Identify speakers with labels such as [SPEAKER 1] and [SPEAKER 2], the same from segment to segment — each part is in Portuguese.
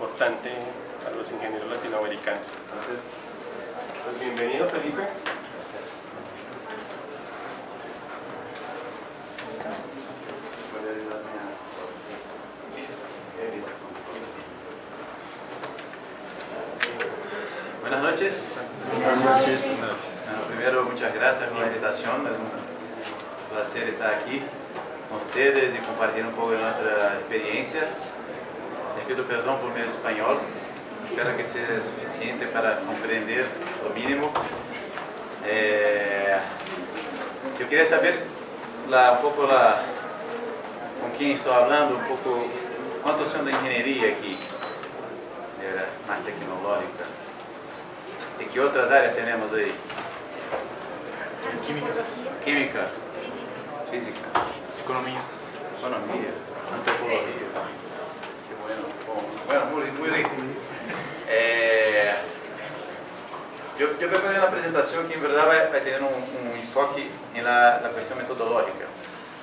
[SPEAKER 1] importante a los ingenieros latinoamericanos. Entonces, pues bienvenido, Felipe. Gracias.
[SPEAKER 2] ¿Puede ayudarme a...?
[SPEAKER 1] Listo.
[SPEAKER 2] Listo. Buenas noches.
[SPEAKER 3] Buenas noches.
[SPEAKER 2] Bueno, primero, muchas gracias por la invitación. Es un placer estar aquí con ustedes y compartir un poco de nuestra experiencia. Les pido perdón por mi español. Espero que sea suficiente para comprender lo mínimo. Yo quería saber un poco con quién estoy hablando, un poco cuántos son de ingeniería aquí, más tecnológica. ¿Y qué otras áreas tenemos ahí? Química. Física.
[SPEAKER 3] Economía.
[SPEAKER 2] Economía. Antropología. Qué bueno. Bueno, muy rico. Yo preparé una presentación que en verdad va a tener un enfoque en la cuestión metodológica.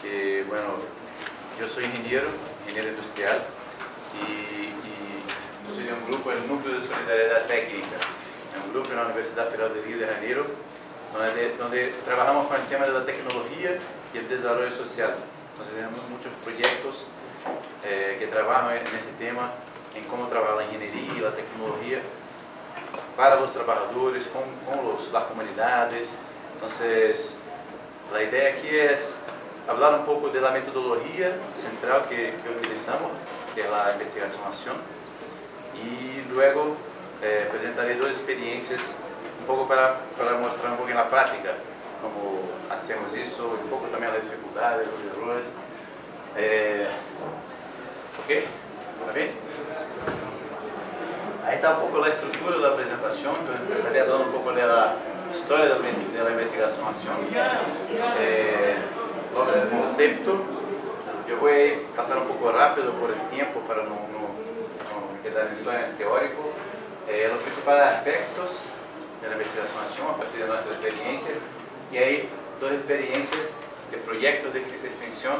[SPEAKER 2] Que, bueno, yo soy ingeniero industrial y soy de un grupo, el Núcleo de Solidariedad Técnica. Es un grupo en la Universidad Federal de Río de Janeiro, donde trabajamos con el tema de la tecnología y el desarrollo social. Entonces tenemos muchos proyectos que trabajan en este tema, en cómo trabaja la ingeniería y la tecnología para los trabajadores, con las comunidades. Entonces, la idea aquí es hablar un poco de la metodología central que utilizamos, que es la investigación-acción, y luego presentaré dos experiencias un poco para mostrar un poco en la práctica cómo hacemos eso, un poco también las dificultades, los errores. ¿Ok? ¿Está bien? Ahí está un poco la estructura de la presentación. Yo empezaré hablando un poco de la historia de la investigación-acción, luego del concepto. Yo voy a pasar un poco rápido por el tiempo para no quedar en sueño teórico. Los principales aspectos de la investigación-acción a partir de nuestra experiencia, y hay dos experiencias de proyectos de extensión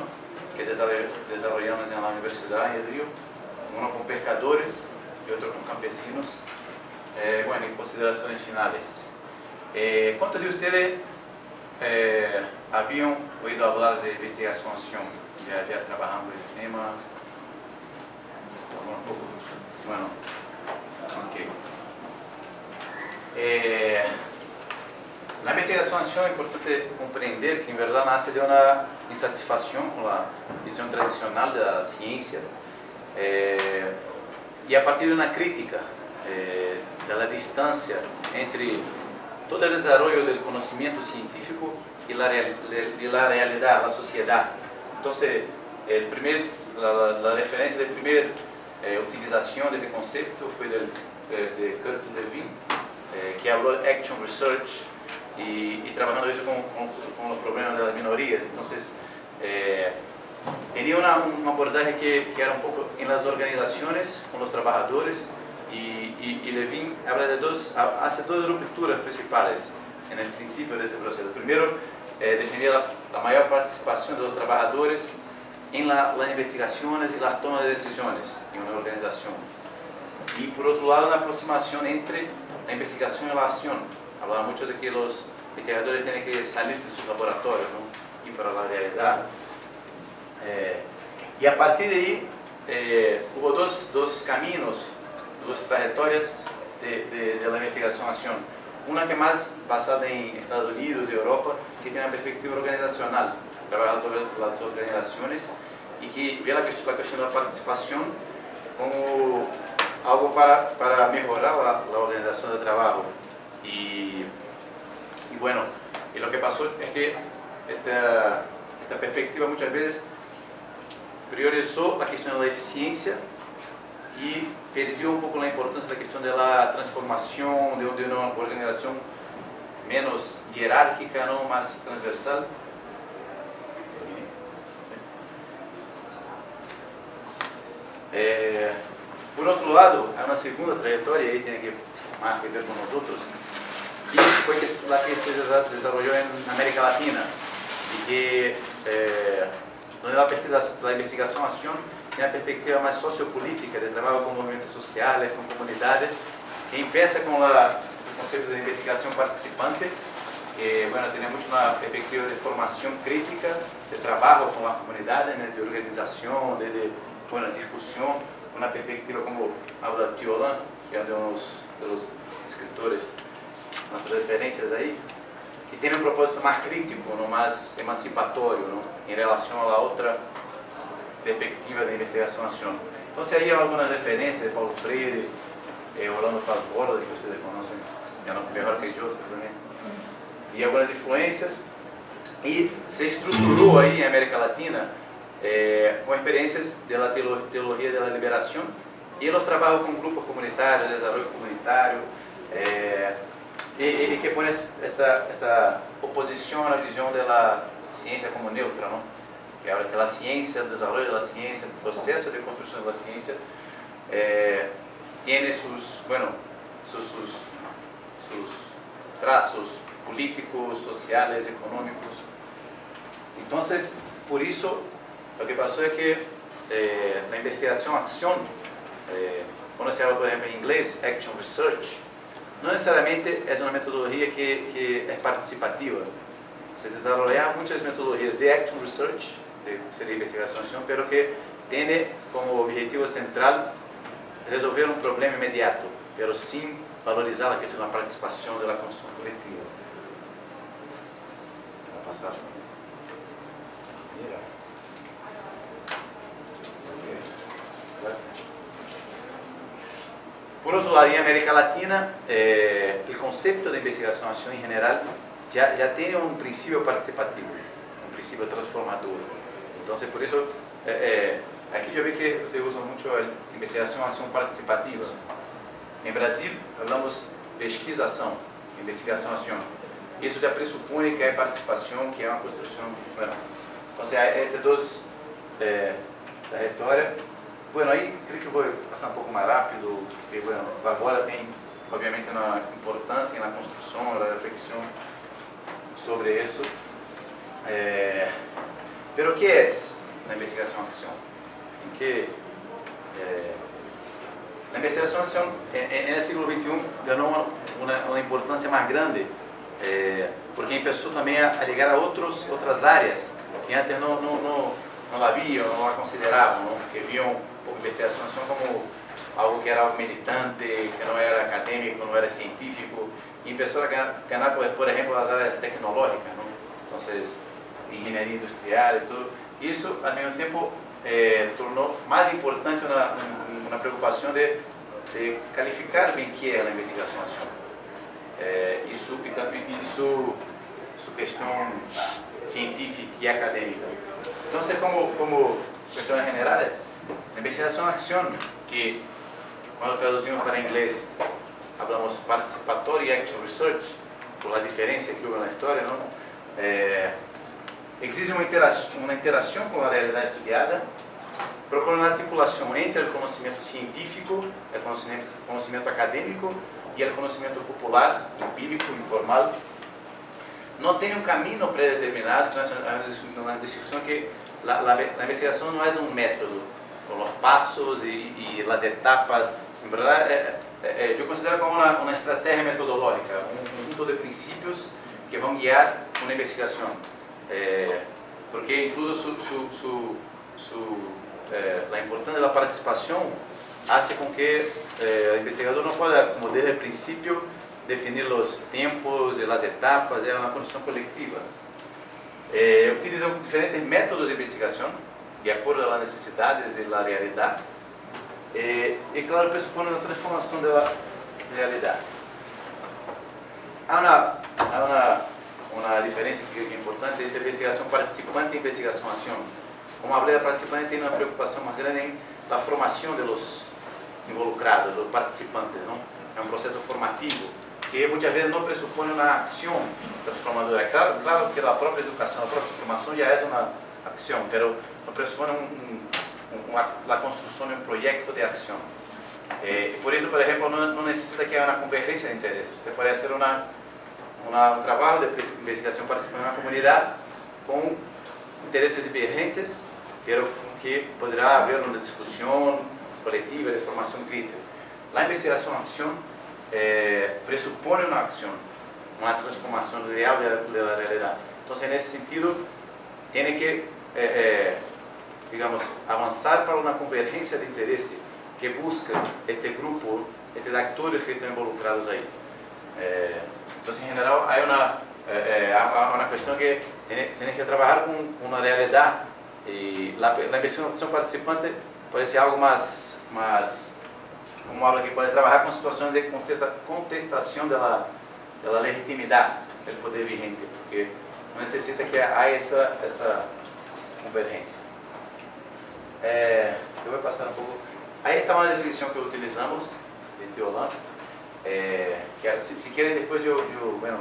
[SPEAKER 2] que desarrollamos en la Universidad de Río, uno con pescadores y otro con campesinos. Bueno, y consideraciones finales. ¿Cuántos de ustedes habían oído hablar de investigación-acción? Ya trabajando en el tema. Bueno, ok. La investigación-acción es importante comprender que en verdad nace de una insatisfacción con la visión tradicional de la ciencia y a partir de una crítica de la distancia entre todo el desarrollo del conocimiento científico y la realidad, la sociedad. Entonces, la referencia de primera utilización de este concepto fue de Kurt Lewin, que habló de Action Research y trabajando eso con los problemas de las minorías. Entonces, tenía un abordaje que era un poco en las organizaciones, con los trabajadores, y Lewin habla hace dos rupturas principales en el principio de ese proceso. Primero, defendía la mayor participación de los trabajadores en las investigaciones y las tomas de decisiones en una organización. Y por otro lado, una aproximación entre la investigación y la acción. Hablaba mucho de que los investigadores tienen que salir de sus laboratorios, ¿no? Y para la realidad. Y a partir de ahí hubo dos caminos, dos trayectorias de la investigación-acción. Una que más basada en Estados Unidos y Europa, que tiene una perspectiva organizacional, trabaja sobre las organizaciones y que ve la cuestión de la participación como algo para mejorar la organización de trabajo. Y bueno, y lo que pasó es que esta perspectiva muchas veces priorizó la cuestión de la eficiencia y perdió un poco la importancia de la cuestión de la transformación de una organización menos jerárquica, ¿no? Más transversal. Por otro lado, hay una segunda trayectoria, ahí tiene que más que ver con nosotros, y fue la que se desarrolló en América Latina, y que donde la investigación-acción tem a perspectiva mais sociopolítica, de trabalho com movimentos sociais, com comunidades, que empieza com o conceito de investigação participante, que bueno, tem muito uma perspectiva de formação crítica, de trabalho com a comunidade, né, de organização, de discussão, uma perspectiva como a da Tiolan, que é um dos escritores, umas referências aí, que tem um propósito mais crítico, não mais emancipatório, não, em relação a outra perspectiva de investigação-ação. Então, aí há algumas referências de Paulo Freire, Orlando Faz-Borda, que vocês conhecem melhor que eu também, e algumas influências, e se estruturou aí em América Latina com experiências da teologia da liberação, e eles trabalham com grupos comunitários, desenvolvimento comunitário, e que põe esta oposição à visão da ciência como neutra, não? Que é que a ciência, o desenvolvimento da ciência, o processo de construção da ciência, tem seus traços políticos, sociais, econômicos. Então, por isso, o que passou é que na investigação-ação, quando se habla, por exemplo, em inglês, action research, não necessariamente é uma metodologia que é participativa. Se desenvolver muitas metodologias de action research, seria investigação-ação, pero que tem como objetivo central resolver um problema imediato, pero sim valorizar a questão da participação da construção coletiva. Vai passar? Mira. Okay. Gracias. Por outro lado, em América Latina, o conceito de investigação-ação em geral já tem um princípio participativo, um princípio transformador. Então, por isso, aqui eu vi que vocês usam muito a investigação-ação participativa. Em Brasil, falamos pesquisa-ação, investigação-ação. Isso já pressupõe que é participação, que é uma construção. Bueno, então, estes dois trajetórias. Bueno, aí, creio que eu vou passar um pouco mais rápido, porque, bueno, agora tem, obviamente, uma importância na construção, na reflexão sobre isso. Pero o que é a investigação-ação? Em que a investigação-ação, no século XXI, ganhou uma importância mais grande, porque começou também a ligar a outras áreas que antes não haviam, não a consideravam, não? Que viam a investigação-ação como algo que era algo militante, que não era acadêmico, não era científico, e começou a ganhar, por exemplo, as áreas tecnológicas, não? Então, engenharia industrial e tudo. Isso, ao mesmo tempo, tornou mais importante uma preocupação de qualificar bem o que é a investigação-ação. Isso questão científica e acadêmica. Então, como questões generais, a investigação-ação, que quando traduzimos para inglês, falamos participatory action research, por a diferença que houve na história, não? Existe uma interação com a realidade estudada, procura uma articulação entre o conhecimento científico, o conhecimento acadêmico e o conhecimento popular, empírico, informal. Não tem um caminho pré-determinado, é uma discussão que a investigação não é um método, com os passos e as etapas. Em verdade, eu considero como uma estratégia metodológica, um conjunto de princípios que vão guiar uma investigação. Porque incluso a importância da participação faz com que o investigador não possa, como desde o princípio, definir os tempos e as etapas, é uma construção coletiva. Utilizam diferentes métodos de investigação, de acordo às necessidades e à realidade, e claro, pressupõe uma transformação da realidade. Há uma diferença que é importante entre investigação participante e investigação-ação. Como a participante tem uma preocupação mais grande na formação dos involucrados, dos participantes, não? É um processo formativo que muitas vezes não pressupõe uma ação transformadora. Claro que a própria educação, a própria formação já é uma ação, mas não pressupõe a construção de um projeto de ação. Por isso, por exemplo, não necessita que haja uma convergência de interesses. Pode ser um trabalho de investigação participando na comunidade com interesses divergentes, que que poderá haver uma discussão coletiva de formação crítica. A investigação-acção pressupõe uma ação, uma transformação real da realidade. Então, nesse sentido, tem que, digamos, avançar para uma convergência de interesse que busca este grupo, estes atores que estão involucrados aí. Então, em geral, há uma questão que tem que trabalhar com uma realidade e a investigação participante pode ser algo mais como algo que pode trabalhar com situações de contestação da legitimidade do poder vigente, porque necessita que haja essa convergência. Eu vou passar um pouco. Aí está uma definição que utilizamos de Teolã. Se querem, depois eu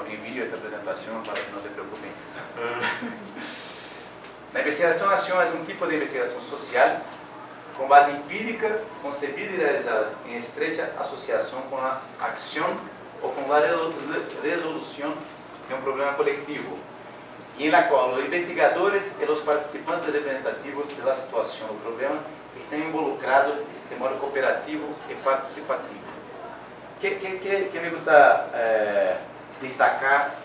[SPEAKER 2] envio esta apresentação para que não se preocupem. A investigação-ação é um tipo de investigação social com base empírica, concebida e realizada em estreita associação com a ação ou com a resolução de um problema coletivo, e na qual os investigadores e os participantes representativos da situação do problema estão involucrados de modo cooperativo e participativo. Que me gusta destacar?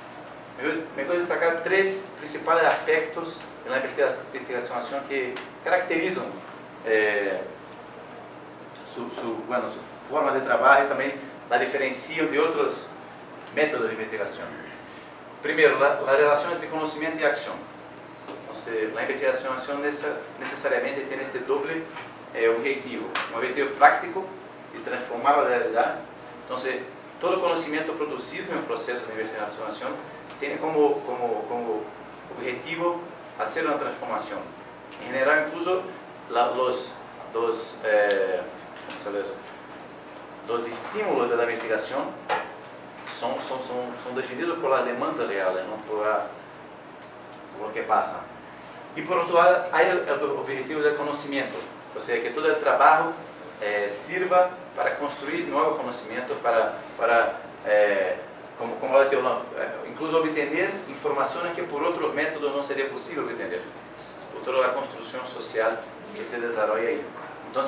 [SPEAKER 2] Me gusta destacar três principais aspectos da investigação-ação que caracterizam sua forma de trabalho e também la diferenciam de outros métodos de investigação. Primeiro, a relação entre conhecimento e ação. Então, a investigação-ação necessariamente tem este doble objetivo. Um objetivo prático de transformar a realidade. Então, todo conhecimento produzido em um processo de investigação-ação tem como objetivo fazer uma transformação. Em geral, incluso los estímulos da investigação são definidos por la demanda real, não por lo que passa. E por outro lado, há o objetivo do conhecimento, ou seja, que todo o trabalho sirva para construir novo conhecimento, como ela tem incluso obter informações que por outros métodos não seria possível obter, por toda a construção social que se desenvolve aí. Então,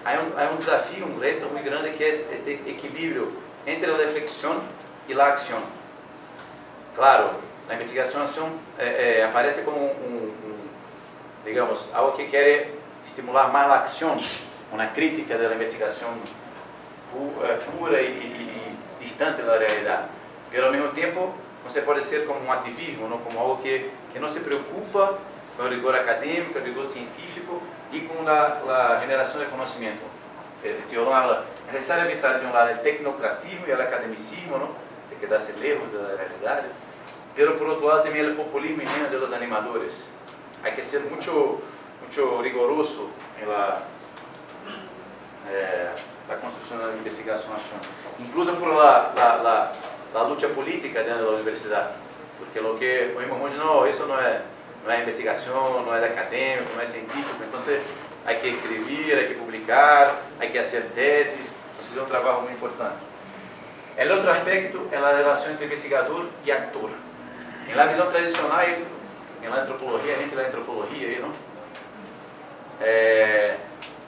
[SPEAKER 2] há um desafio, um reto muito grande que é este equilíbrio entre a reflexão e a ação. Claro, a investigação aparece como digamos, algo que quer estimular mais a ação, uma crítica da investigação pura e distante da realidade. Mas, ao mesmo tempo, você pode ser como um ativismo, não? Como algo que não se preocupa com o rigor acadêmico, o rigor científico e com a generação de conhecimento. Teolão fala, é necessário evitar, de um lado, o tecnocratismo e o academicismo, não? De quedarse lejos da realidade, mas, por outro lado, também o populismo ingenio de los animadores. Há que ser muito rigoroso na construção da investigação-ação, incluso por la luta política dentro da universidade, porque o que oímos muito, não, isso não é investigação, não é acadêmico, não é científico, então há que escrever, há que publicar, há que fazer teses, então é um trabalho muito importante. O outro aspecto é a relação entre investigador e actor. Em la visão tradicional, em la antropologia, dentro da antropologia, não?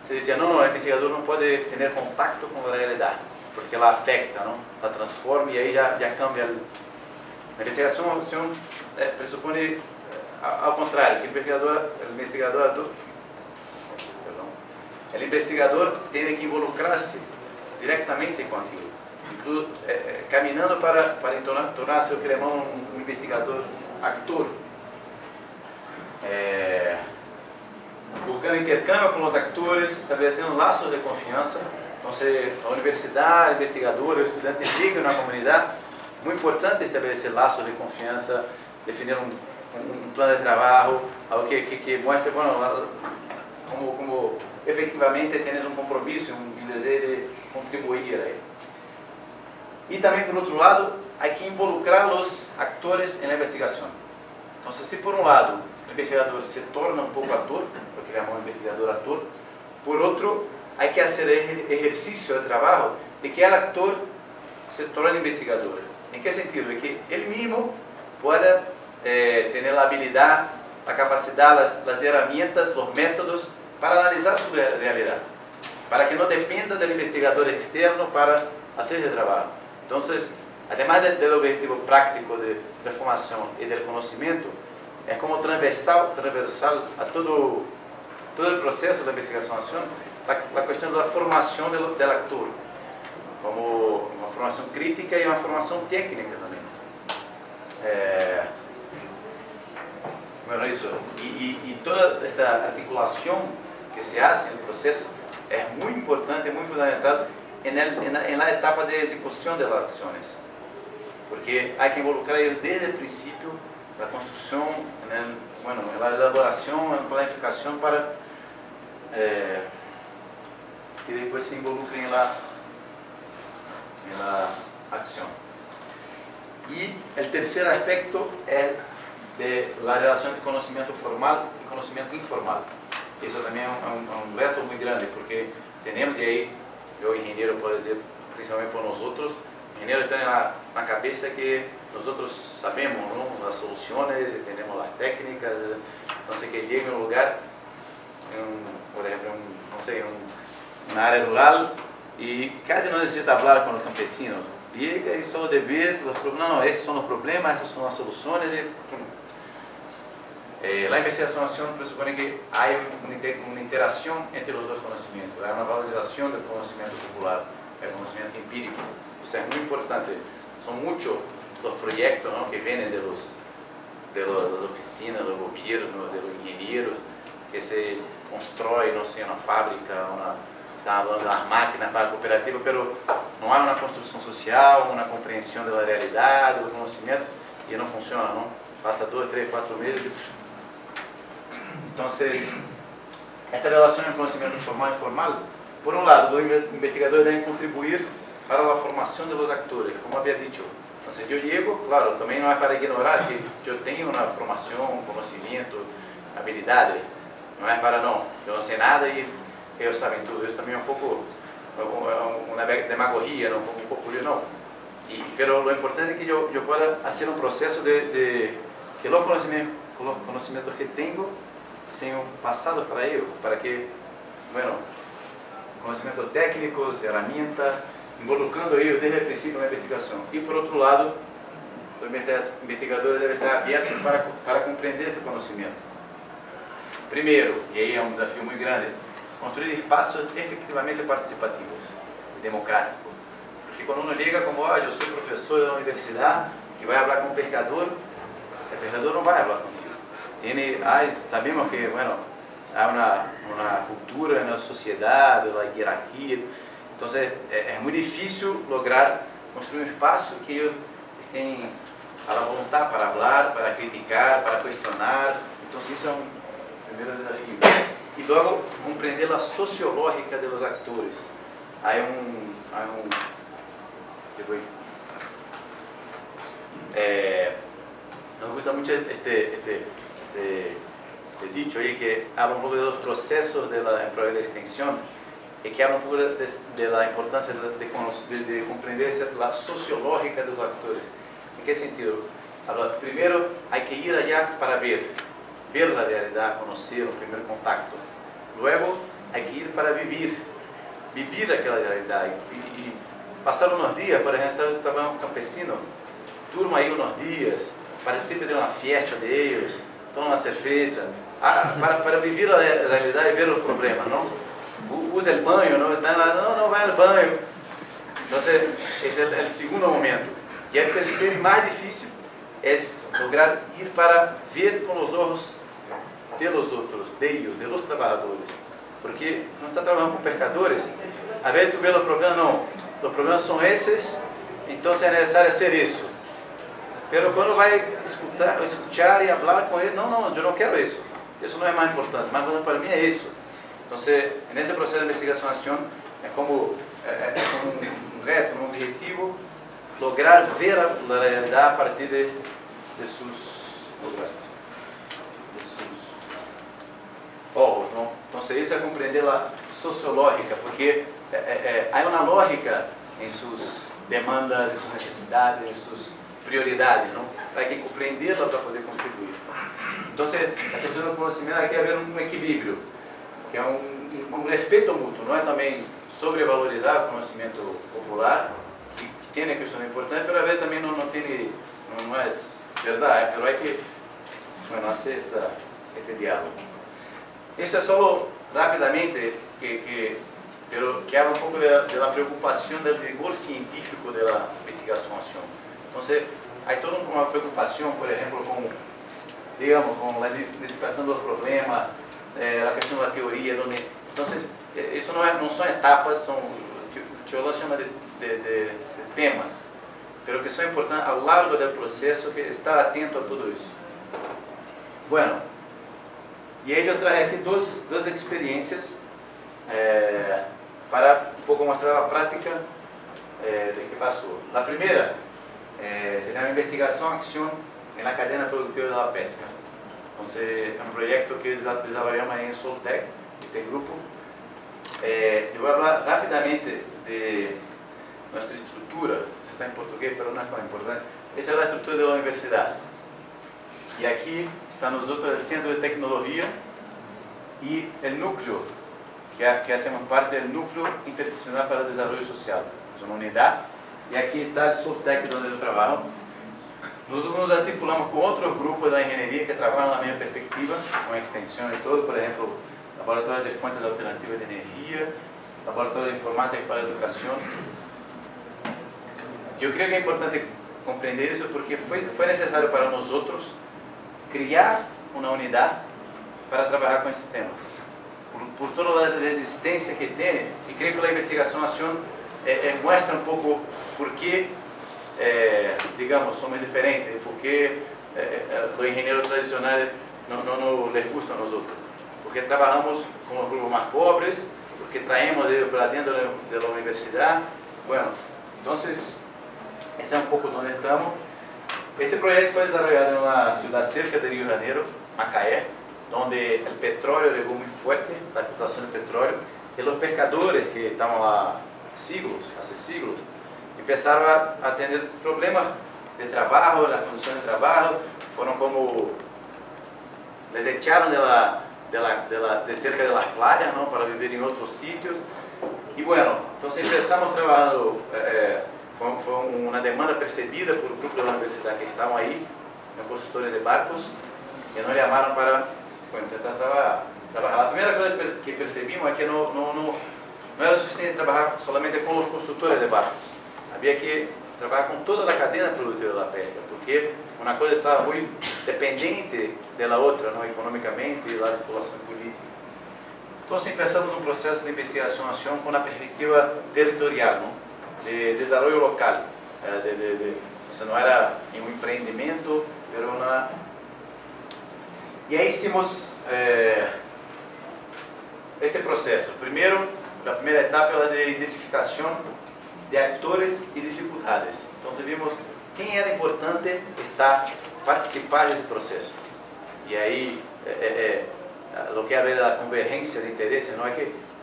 [SPEAKER 2] Se dizia, não, o investigador não pode ter contato com a realidade, porque ela afeta, não? Ela transforma e aí já cambia. A investigação pressupõe ao contrário, que o investigador tem que involucrar-se diretamente com aquilo, caminhando para tornar-se o que ele chama um investigador actor, buscando intercâmbio com os atores, estabelecendo laços de confiança. Então, a universidade, o investigador, o estudante liga na comunidade. Muito importante estabelecer laços de confiança, definir um plano de trabalho, algo que mostre, bueno, como efetivamente tens um compromisso, um desejo de contribuir aí. E também, por outro lado, há que involucrar os atores na investigação. Então, se por um lado o investigador se torna um pouco ator, porque ele é um investigador-ator, por outro, há que fazer exercício de trabalho de que o ator se torne investigador. Em que sentido? É que ele mesmo pueda ter a habilidade, a capacidade, as ferramentas, os métodos para analizar su realidad, para que no dependa del investigador externo para hacer ese trabajo. Entonces, además del objetivo práctico de formación y del conocimiento, es como transversal a todo el proceso de investigación, la cuestión de la formación del actor, como una formación crítica y una formación técnica también. Bueno, eso. Y toda esta articulación que se hace en el proceso es muy importante, muy fundamental en la etapa de ejecución de las acciones. Porque hay que involucrar ellos desde el principio, la construcción, en la elaboración, en la planificación para que después se involucren en la acción. Y el tercer aspecto es de la relación de conocimiento formal y conocimiento informal. Eso también es un reto muy grande, porque tenemos que ir, yo ingeniero puedo decir, principalmente por nosotros, ingenieros están en la cabeza que nosotros sabemos, ¿no?, las soluciones, tenemos las técnicas, no sé, que llegue a un lugar, por ejemplo, en una área rural, y casi no necesita hablar con los campesinos. Llega y solo de ver los problemas, no, esos son los problemas, esas son las soluciones. La investigación presupone que hay una interacción entre los dos conocimientos, hay una valorización del conocimiento popular, del conocimiento empírico. Isso es muy importante. Son muchos los proyectos, ¿no?, que vienen de las oficinas, del gobierno, de los ingenieros, que se constrói, no sé, una fábrica, está hablando de las máquinas para la cooperativa, pero no hay una construcción social, una comprensión de la realidad, del conocimiento, y no funciona, ¿no? Pasa 2, 3, 4 meses. Entonces, esta relación entre conocimiento formal y informal, por un lado, los investigadores deben contribuir para la formación de los actores, como había dicho. Entonces, yo llego, claro, también no es para ignorar que yo tengo una formación, conocimiento, habilidades, no es para no, yo no sé nada y ellos saben todo. Eso también es un poco una demagogia, ¿no?, un poco no. Pero lo importante es que yo pueda hacer un proceso de que los conocimientos que tengo sean pasados para ellos, para que, bueno, conocimientos técnicos, herramientas, involucrando ellos desde el principio de la investigación. Y por otro lado, los investigadores deben estar abiertos para comprender ese conocimiento. Primero, y ahí es un desafío muy grande, construir espacios efectivamente participativos y democráticos. Porque cuando uno llega como, yo soy profesor de la universidad y voy a hablar con un pescador, el pescador no va a hablar contigo. Sabemos que, bueno, hay una cultura en la sociedad, de la jerarquía. Entonces, es muy difícil lograr construir un espacio que ellos estén a la voluntad para hablar, para criticar, para cuestionar. Entonces, eso es un primer desafío. Y luego, comprender la sociológica de los actores. Nos gusta mucho este dicho ahí que habla un poco de los procesos de la extensión y que habla un poco de la importancia de comprender la sociológica de los actores. ¿En qué sentido? Primero hay que ir allá para ver la realidad, conocer el primer contacto. Luego hay que ir para vivir aquella realidad y pasar unos días. Por ejemplo, trabajar con un campesino, durma ahí unos días, participe de una fiesta de ellos, toma una cerveza, para vivir la realidad y ver los problemas, ¿no? Usa el baño, ¿no? No va al baño. Entonces, ese es el segundo momento. Y el tercero y más difícil es lograr ir para ver con los ojos de los otros, de ellos, de los trabajadores. Porque no está trabajando con pescadores. A ver, tú ves los problemas, no. Los problemas son esos, entonces es necesario hacer eso. Pero cuando vai escuchar y hablar con él, no, yo no quiero eso. Eso no es más importante. Más importante para mí es eso. Entonces, en ese proceso de investigación, es como un reto, un objetivo, lograr ver la realidad a partir de sus ojos, ¿no? Entonces, eso es comprender la sociológica, porque hay una lógica en sus demandas, en sus necesidades, en sus prioridades, ¿no? Hay que comprenderla para poder contribuir. Entonces, la cuestión del conocimiento hay que haber un equilibrio, que é um respeito mútuo, não é também sobrevalorizar o conhecimento popular, que tem que ser importante, mas a vez também não é verdade, mas é que, bueno, hacer este diálogo. Isso é só rapidamente que habla un poco de la preocupación del rigor científico de la investigación-acción. Entonces, hay toda una preocupación, por ejemplo, con la identificación de los problemas, la cuestión de la teoría, entonces, eso no son etapas, son, yo lo llamo de temas, pero que son importantes a lo largo del proceso, que estar atento a todo eso. Bueno, y ahí yo traje aquí dos experiencias para un poco mostrar la práctica de qué pasó. La primera se llama Investigación-Acción en la cadena productiva de la pesca. Entonces, es un proyecto que desarrollamos ahí en Soltec, este grupo. Yo voy a hablar rápidamente de nuestra estructura, se está en portugués, pero no es tan importante. Esa es la estructura de la universidad. Y aquí está nosotros el Centro de Tecnología y el núcleo, que hacemos parte del Núcleo Interdisciplinar para el Desarrollo Social. Es una unidad. Y aquí está el Soltec, donde yo trabajo. Nosotros nos articulamos con otros grupos de la ingeniería que trabajan en la misma perspectiva, con extensión y todo, por ejemplo, Laboratorio de Fuentes Alternativas de Energía, Laboratorio de Informática para la Educación. Yo creo que es importante comprender eso porque fue necesario para nosotros crear una unidad para trabajar con este tema. Por toda la resistencia que tiene, y creo que la investigación-acción muestra un poco por qué, digamos, somos diferentes, por qué los ingenieros tradicionales no les gusta a nosotros. Porque trabajamos con los grupos más pobres, porque traemos ellos para dentro de la universidad. Bueno, entonces, ese es un poco donde estamos. Este proyecto fue desarrollado en una ciudad cerca de Río de Janeiro, Macaé, donde el petróleo llegó muy fuerte, la explotación del petróleo, y los pescadores que estaban hace siglos, empezaron a tener problemas de trabajo, las condiciones de trabajo, fueron como, les echaron de cerca de las playas, ¿no?, para vivir en otros sitios. Y bueno, entonces empezamos trabajando, fue una demanda percibida por el grupo de la universidad que estaban ahí, los constructores de barcos, que nos llamaron para intentar trabajar. La primera cosa que percibimos es que no era suficiente trabajar solamente con los constructores de barcos. Había que trabajar con toda la cadena productiva de la pesca, porque una cosa estaba muy dependiente de la otra, ¿no?, económicamente y la articulación política. Entonces empezamos un proceso de investigación-acción con una perspectiva territorial, ¿no?, de desarrollo local. Eso no era un emprendimiento, pero una... Y ahí hicimos este proceso. Primero, la primera etapa era de identificación de actores y dificultades. Entonces vimos quién era importante participar del proceso. Y ahí lo que había la convergencia de intereses, ¿no?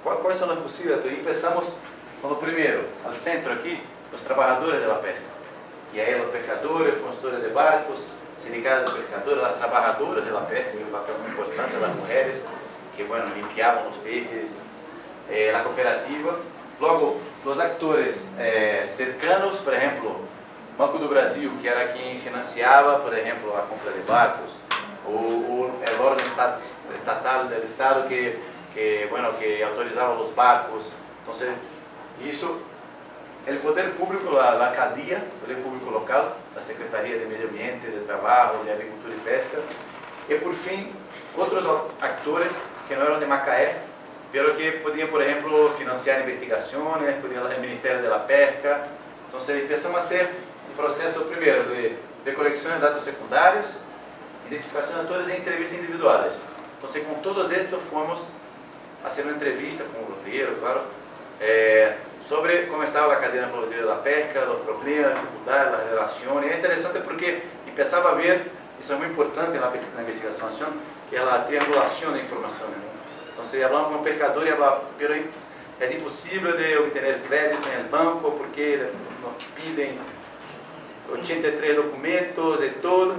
[SPEAKER 2] ¿Cuáles son las posibilidades? Y empezamos con lo primero, al centro aquí, los trabajadores de la pesca. Y ahí los pescadores, constructores de barcos, sindicatos de pescadores, las trabajadoras de la pesca, que es un papel muy importante, las mujeres que, bueno, limpiaban los peces, la cooperativa. Luego, los actores cercanos, por ejemplo, Banco do Brasil, que era quien financiaba, por ejemplo, la compra de barcos, o el órgano estatal del Estado que autorizaba los barcos. Entonces, eso, el poder público, la alcaldía, el poder público local, la Secretaría de Medio Ambiente, de Trabajo, de Agricultura y Pesca, y por fin, otros actores que no eran de Macaé, pero que podían, por ejemplo, financiar investigaciones, el Ministerio de la Pesca. Entonces empezamos a hacer un proceso primero de recolección de datos secundarios, identificación de actores e entrevistas individuales. Entonces con todos estos fuimos a hacer una entrevista con el gobierno, claro, sobre cómo estaba la cadena productiva de la pesca, los problemas, las dificultades, las relaciones. Es interesante porque empezaba a ver, eso es muy importante en la investigación, que es la triangulación de informaciones, ¿no? Entonces hablamos con un pescador y hablaba, pero es imposible de obtener crédito en el banco porque nos piden 83 documentos y todo.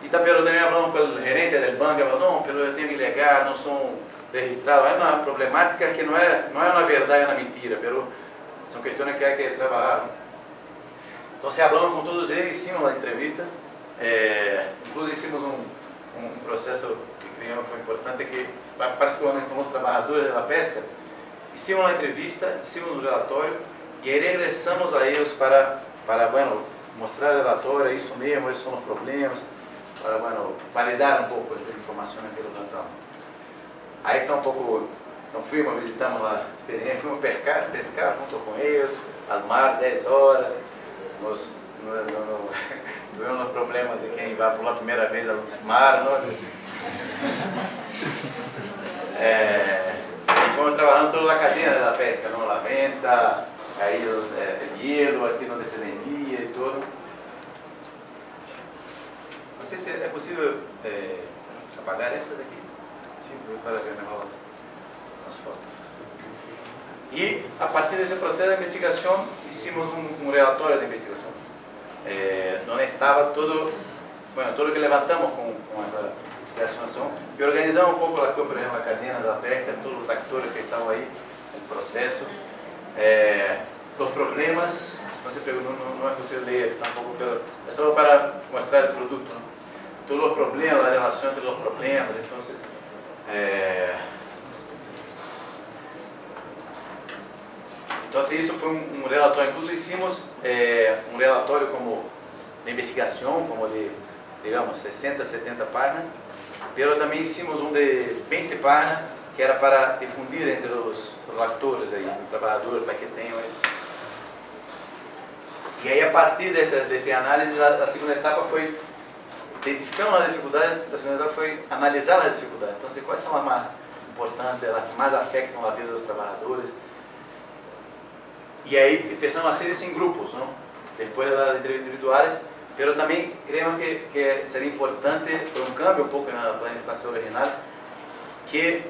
[SPEAKER 2] Y pero también hablamos con el gerente del banco, y hablaba, no, pero yo tengo que llegar, no son registrado. Hay una problemática que no es una verdad y una mentira, pero son cuestiones que hay que trabajar, ¿no? Entonces hablamos con todos ellos, hicimos la entrevista, incluso hicimos un proceso que creemos que fue importante, que particularmente con los trabajadores de la pesca, hicimos la entrevista, hicimos un relatorio y ahí regresamos a ellos para bueno, mostrar el relatorio, eso mesmo, esos son los problemas, para bueno, validar un poco essa informação que levantamos. Aí está um pouco, então fuimos, visitamos lá, fuimos pescar junto com eles, ao mar, 10 horas, tivemos os problemas de quem vai pela primeira vez ao mar, não? E fomos trabalhando toda a cadeia da pesca, não? La venta, aí o hielo, aqui onde se vendia e tudo. Não sei se é possível apagar essas aqui. Sim, para ver melhor as fotos. E a partir desse processo de investigação, hicimos um relatório de investigação, onde estava todo o que levantamos com a investigação e organizamos um pouco a cadena da pesca, todos os atores que estavam aí no processo, os problemas. Não é possível ler, está um pouco é só para mostrar o produto, não? Todos os problemas, a relação entre os problemas, então isso foi um relatório, incluso hicimos um relatório como de investigação, como de, digamos, 60, 70 páginas, mas também hicimos um de 20 páginas, que era para difundir entre os atores, aí, os trabalhadores, para que tenham aí. E aí, a partir desta análise, a segunda etapa foi identificando as dificuldades, a segunda etapa foi analisar as dificuldades. Então, quais são as mais importantes, as que mais afetam a vida dos trabalhadores. E aí, pensamos a hacer isso em grupos, não? Depois das entrevistas individuais, mas também creio que seria importante, por um cambio um pouco na planificação original, que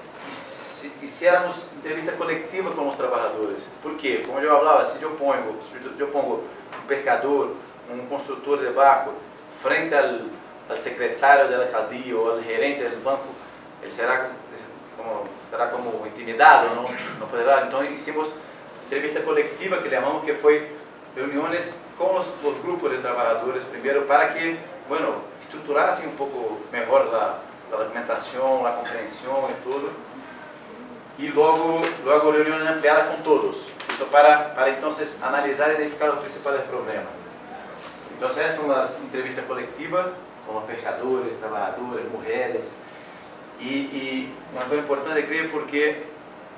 [SPEAKER 2] hiciéramos entrevista coletiva com os trabalhadores. Por quê? Como eu falava, se eu pongo um pescador, um construtor de barco, frente ao secretário da alcaldia ou ao gerente do banco, ele será como intimidado, não poderá. Então, hicimos entrevista coletiva, que chamamos, que foi reuniões com os grupos de trabalhadores, primeiro, para que, bueno, estruturassem um pouco melhor a argumentação, a compreensão e tudo. E logo reuniões ampliadas com todos. Isso para então analisar e identificar os principais problemas. Então, essas são as entrevistas coletivas com os pescadores, trabalhadores, mulheres. E uma coisa importante, creio, porque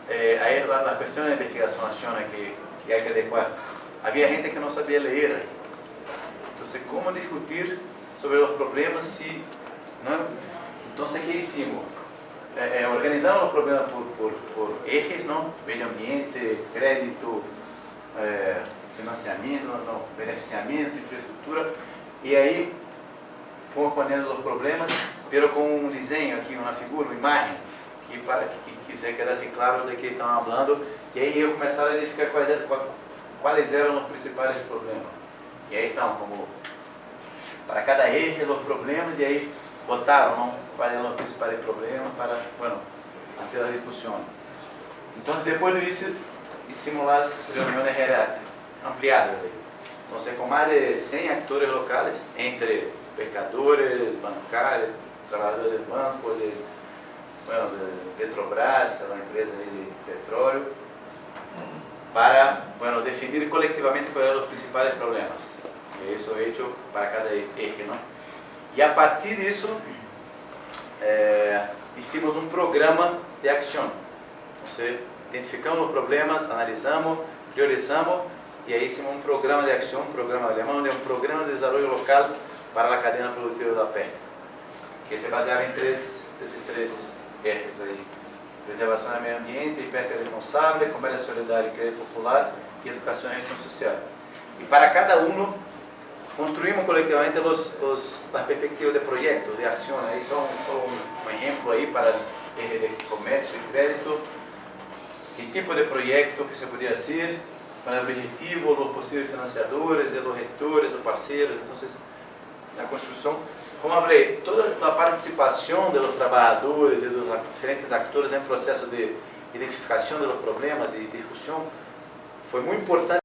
[SPEAKER 2] aí a questão da investigação nacional que há que adequar. Havia gente que não sabia ler. Então, como discutir sobre os problemas se... Não? Então, o que hicimos? Organizamos os problemas por ejes, não? Meio ambiente, crédito, financiamento, não, beneficiamento, infraestrutura. E aí, fomos ponendo os problemas, mas com um desenho aqui, uma figura, uma imagem, que se quedasse claro de que estavam falando. E aí eu começava a identificar quais eram os principais problemas. E aí estão como para cada eje os problemas, e aí botaram, não, quais eram os principais problemas para, bueno, fazer a discussão. Então, depois disso, hicimos as reuniões ampliadas. Então, com mais de 100 atores locais, entre pescadores, bancários, trabalhadores de bancos, de Petrobras, que é uma empresa de petróleo, para, bueno, definir coletivamente quais eram os principais problemas. E isso é feito para cada eje, não? E a partir disso, hicimos um programa de ação. Então, identificamos os problemas, analisamos, priorizamos, e aí hicimos um programa de ação, um programa de desenvolvimento local para a cadeia produtiva da pesca, que se baseava em esses três ejes aí: preservação do meio ambiente e pesca responsável, comércio solidário e crédito popular, e educação e gestão social. E para cada um, construímos coletivamente as perspectivas de projetos, de ação. Aí só um exemplo aí para eje de comércio e crédito, que tipo de projeto que se podia ser, para o objetivo, os possíveis financiadores, os gestores, os parceiros. Então, na construção, como falei, toda a participação dos trabalhadores e dos diferentes atores no processo de identificação dos problemas e discussão foi muito importante.